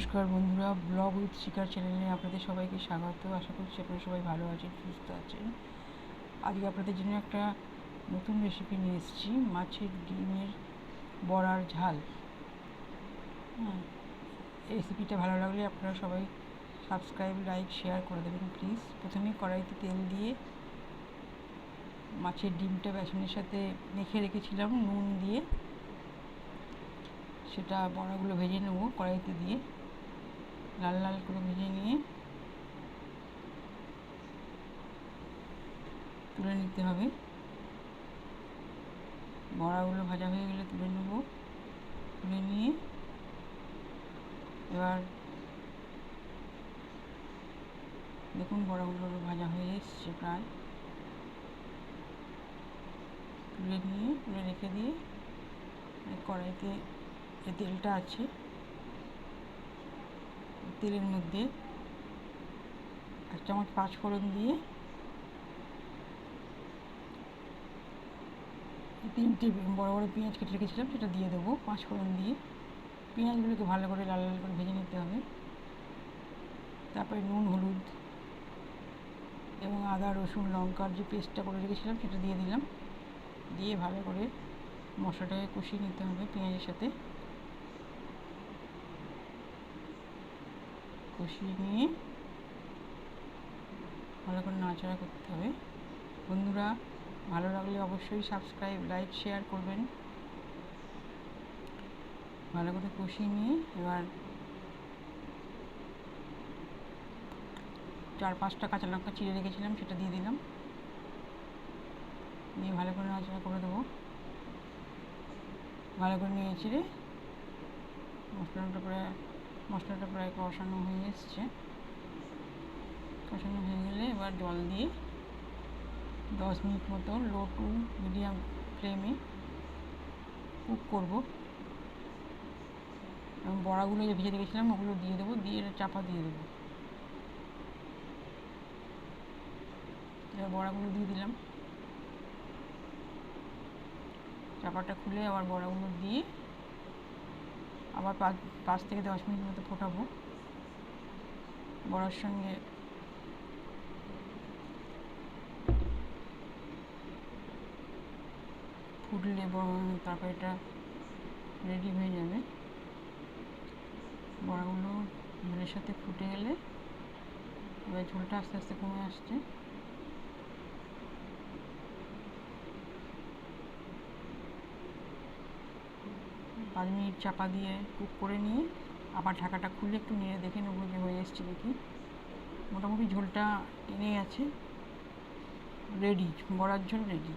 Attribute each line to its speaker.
Speaker 1: নমস্কার বন্ধুরা, blog with শিকার চ্যানেলে আপনাদের সবাইকে স্বাগত। আশা করছি আপনারা সবাই ভালো আছেন, সুস্থ আছেন। আজকে আপনাদের জন্য একটা নতুন রেসিপি নিয়ে এসেছি, মাছের ডিমের বড়ার ঝাল। এই রেসিপিটা ভালো লাগলে আপনারা সবাই সাবস্ক্রাইব, লাইক, শেয়ার করে দেবেন প্লিজ। প্রথমে কড়াইতে তেল দিয়ে মাছের ডিমটা বেসনের সাথে মেখে রেখেছিলাম নুন দিয়ে, সেটা বড়াগুলো ভেজে নেব কড়াইতে দিয়ে, লাল লাল করে ভেজে নিয়ে তুলে নিতে হবে। বড়াগুলো ভাজা হয়ে গেলে তুলে নেব। তুলে নিয়ে এবার দেখুন বড়াগুলো ভাজা হয়ে এসছে প্রায়। তুলে রেখে দিয়ে কড়াইতে যে তেলটা আছে, তেলের মধ্যে 1 চামচ 5 ফোড়ন দিয়ে 3টে বড় বড় পেঁয়াজ কেটে রেখেছিলাম, সেটা দিয়ে দেবো। 5 ফোড়ন দিয়ে পেঁয়াজগুলোকে ভালো করে লাল লাল করে ভেজে নিতে হবে। তারপরে নুন, হলুদ এবং আদা, রসুন, লঙ্কার যে পেস্টটা করে রেখেছিলাম সেটা দিয়ে দিলাম। দিয়ে ভালো করে মশলাটাকে কষিয়ে নিতে হবে পেঁয়াজের সাথে। কষিয়ে নিয়ে ভালো করে নাড়াচাড়া করতে হবে। বন্ধুরা, ভালো লাগলে অবশ্যই সাবস্ক্রাইব, লাইক, শেয়ার করবেন। ভালো করে কষিয়ে নিয়ে এবার 4-5টা কাঁচা লঙ্কা চিড়ে রেখেছিলাম, সেটা দিয়ে দিলাম। দিয়ে ভালো করে নাড়াচাড়া করে দেবো। ভালো করে নিয়ে চিড়ে মশলাটা প্রায় কষানো হয়ে এসছে। কষানো হয়ে গেলে এবার জল দিয়ে 10 মিনিট মতো লো টু মিডিয়াম ফ্লেমে কুক করব। এবং বড়াগুলো যে ভেজে রেখেছিলাম ওগুলো দিয়ে দেবো, দিয়ে চাপা দিয়ে দেবো। এবার বড়াগুলো দিয়ে দিলাম। চাপাটা খুলে আবার বড়াগুলো দিয়ে আবার 5 থেকে 10 মিনিট মতো ফোটাবো। বড়ার সঙ্গে ফুটলে তরকারিটা রেডি হয়ে যাবে। বড়াগুলো ঝোলের সাথে ফুটে গেলে এবার ঝোলটা আস্তে আস্তে কমে আসছে। পাঁচ মিনিট চাপা দিয়ে কুক করে নিয়ে আবার ঢাকাটা খুলে একটু নেড়ে দেখে নেবো যে হয়ে এসছে নাকি। মোটামুটি ঝোলটা টেনে গেছে, রেডি, বড়ার ঝোল রেডি।